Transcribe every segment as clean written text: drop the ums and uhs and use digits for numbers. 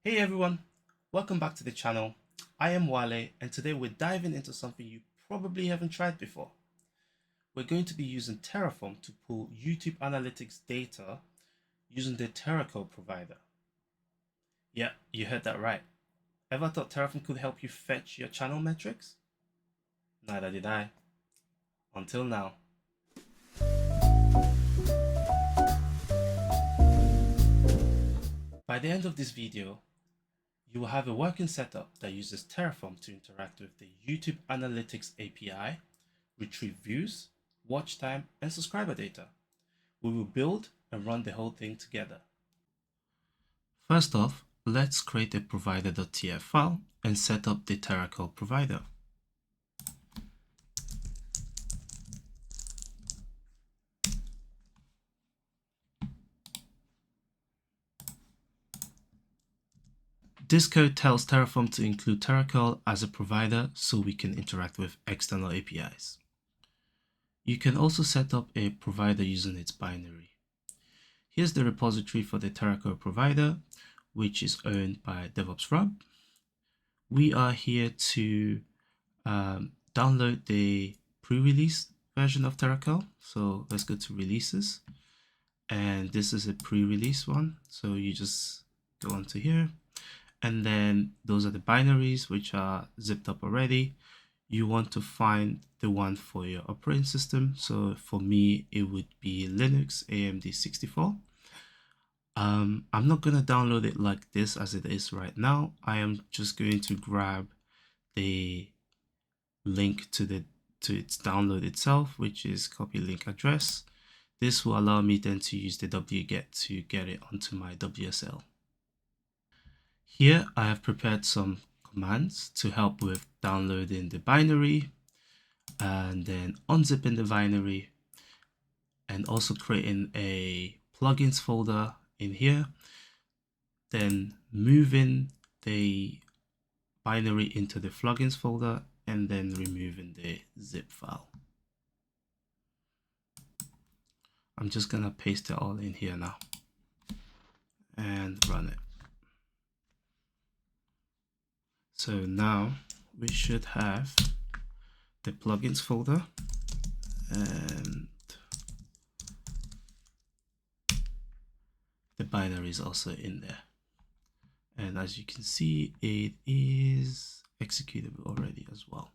Hey everyone, welcome back to the channel. I am Wale and today we're diving into something you probably haven't tried before. We're going to be using Terraform to pull YouTube analytics data using the Terracurl provider. Yeah, you heard that right. Ever thought Terraform could help you fetch your channel metrics? Neither did I. Until now. By the end of this video, you will have a working setup that uses Terraform to interact with the YouTube Analytics API, retrieve views, watch time, and subscriber data. We will build and run the whole thing together. First off, let's create a provider.tf file and set up the Terracurl provider. This code tells Terraform to include Terracurl as a provider so we can interact with external APIs. You can also set up a provider using its binary. Here's the repository for the Terracurl provider, which is owned by DevOps Rob. We are here to download the pre-release version of Terracurl. So let's go to releases. And this is a pre-release one. So you just go onto here. And then those are the binaries which are zipped up already. You want to find the one for your operating system. So for me, it would be Linux AMD 64. I'm not going to download it like this as it is right now. I am just going to grab the link to its download itself, which is copy link address. This will allow me then to use the wget to get it onto my WSL. Here I have prepared some commands to help with downloading the binary and then unzipping the binary and also creating a plugins folder in here, then moving the binary into the plugins folder and then removing the zip file. I'm just gonna paste it all in here now and run it. So now we should have the plugins folder and the binary is also in there. And as you can see, it is executable already as well.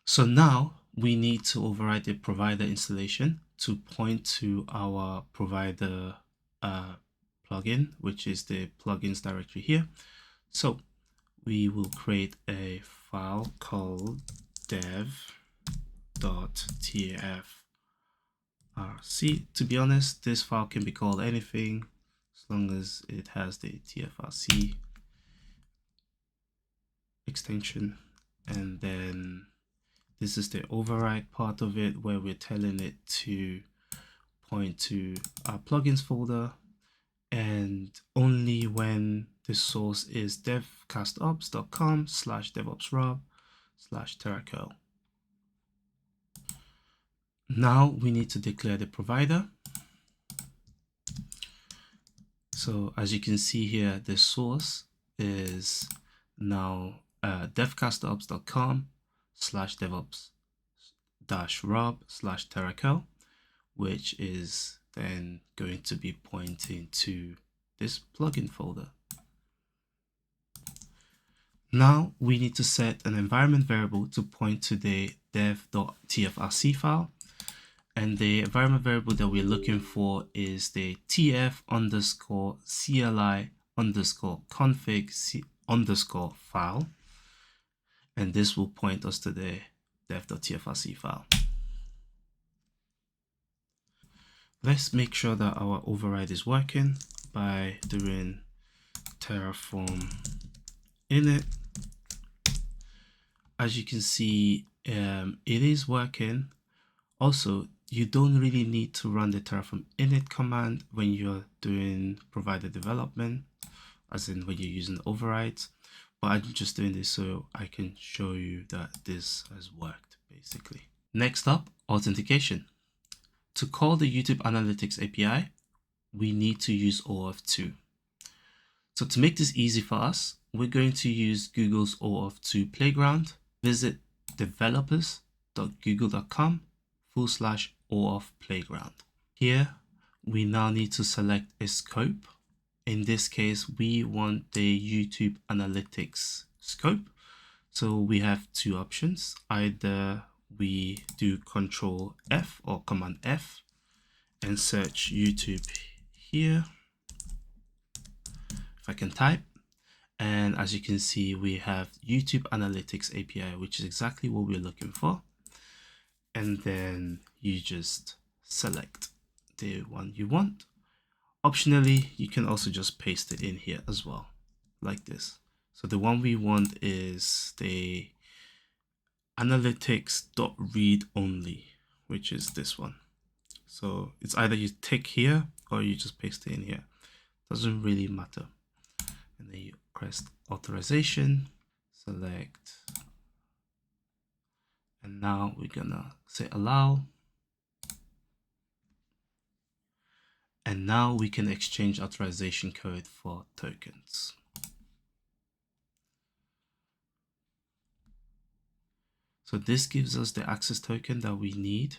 So now we need to override the provider installation to point to our provider plugin, which is the plugins directory here. So we will create a file called dev.tfrc. To be honest, this file can be called anything as long as it has the tfrc extension. And then this is the override part of it, where we're telling it to point to our plugins folder, and only when the source is devcastops.com/devopsrob/terracurl. Now we need to declare the provider. So as you can see here, the source is now devcastops.com/devops-rob/terracurl, which is then going to be pointing to this plugin folder. Now we need to set an environment variable to point to the dev.tfrc file. And the environment variable that we're looking for is the tf_cli_config_file. And this will point us to the dev.tfrc file. Let's make sure that our override is working by doing terraform init. As you can see, it is working. Also, you don't really need to run the terraform init command when you're doing provider development, as in when you're using overrides. But I'm just doing this so I can show you that this has worked, basically. Next up, authentication. To call the YouTube Analytics API, we need to use OAuth2. So to make this easy for us, we're going to use Google's OAuth2 Playground. Visit developers.google.com/OAuth Playground. Here, we now need to select a scope. In this case, we want the YouTube Analytics scope. So we have two options. Either we do Control F or Command F and search YouTube here. If I can type. And as you can see, we have YouTube Analytics API, which is exactly what we're looking for. And then you just select the one you want. Optionally, you can also just paste it in here as well, like this. So the one we want is the analytics.read only, which is this one. So it's either you tick here or you just paste it in here. Doesn't really matter. And then you press authorization, select, and now we're gonna say allow. And now we can exchange authorization code for tokens. So this gives us the access token that we need,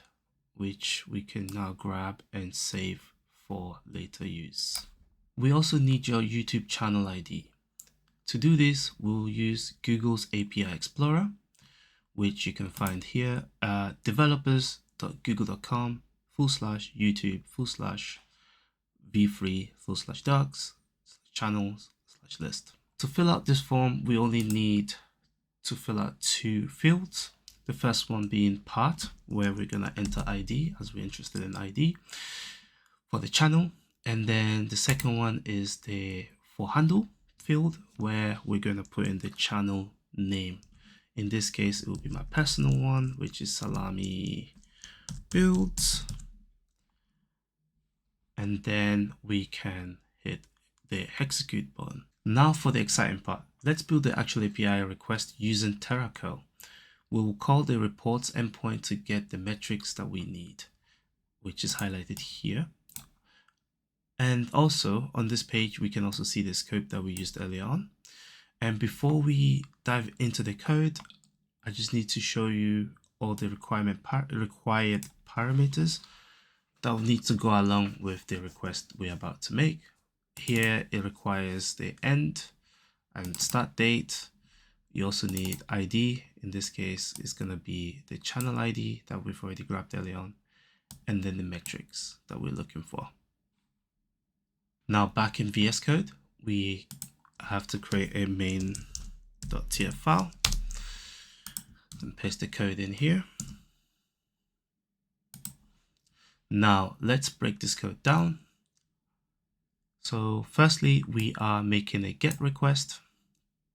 which we can now grab and save for later use. We also need your YouTube channel ID. To do this, we'll use Google's API Explorer, which you can find here at developers.google.com/v3/docs/channels/list. To fill out this form, we only need to fill out two fields. The first one being part, where we're going to enter ID, as we're interested in ID for the channel. And then the second one is the for handle field, where we're going to put in the channel name. In this case, it will be my personal one, which is Salami Builds. And then we can hit the execute button. Now for the exciting part. Let's build the actual API request using Terracurl. We will call the reports endpoint to get the metrics that we need, which is highlighted here. And also on this page, we can also see the scope that we used earlier on. And before we dive into the code, I just need to show you all the required parameters that will need to go along with the request we're about to make. Here, it requires the end and start date. You also need ID. In this case, it's going to be the channel ID that we've already grabbed earlier on, and then the metrics that we're looking for. Now back in VS Code, we have to create a main.tf file and paste the code in here. Now let's break this code down. So firstly, we are making a GET request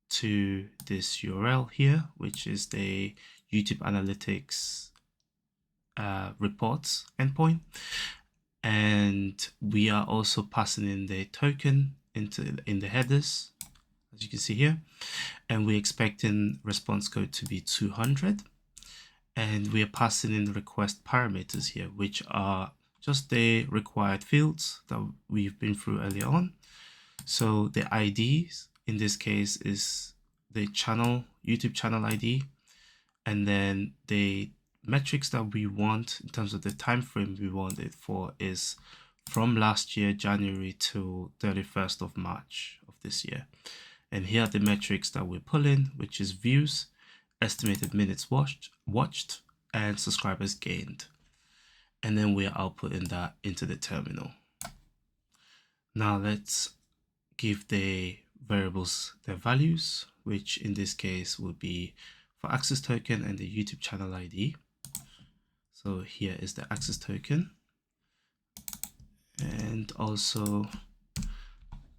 to this URL here, which is the YouTube Analytics reports endpoint. And we are also passing in the token in the headers, as you can see here. And we're expecting response code to be 200. And we are passing in the request parameters here, which are just the required fields that we've been through earlier on. So the IDs in this case is the channel, YouTube channel ID, and then the metrics that we want in terms of the time frame we want it for is from last year, January to 31st of March of this year. And here are the metrics that we're pulling, which is views, estimated minutes watched, and subscribers gained. And then we are outputting that into the terminal. Now let's give the variables their values, which in this case will be for access token and the YouTube channel ID. So here is the access token and also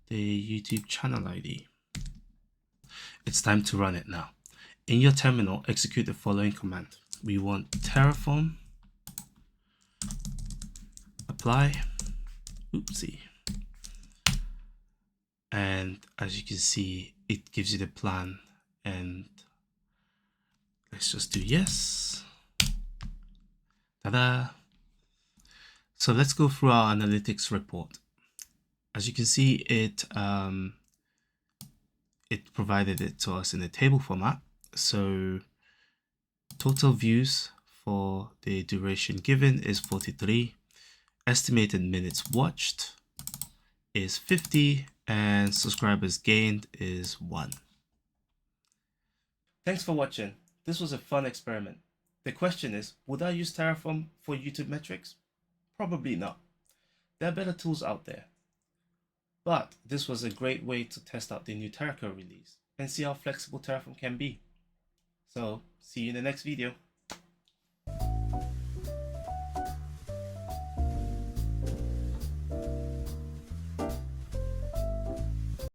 the YouTube channel ID. It's time to run it now. In your terminal, execute the following command. We want Terraform apply, oopsie. And as you can see, it gives you the plan, and let's just do yes. Ta-da! So let's go through our analytics report. As you can see, it it provided it to us in a table format. So total views for the duration given is 43, estimated minutes watched is 50, and subscribers gained is 1. Thanks for watching. This was a fun experiment. The question is, would I use Terraform for YouTube metrics? Probably not. There are better tools out there. But this was a great way to test out the new Terracurl release and see how flexible Terraform can be. So, see you in the next video.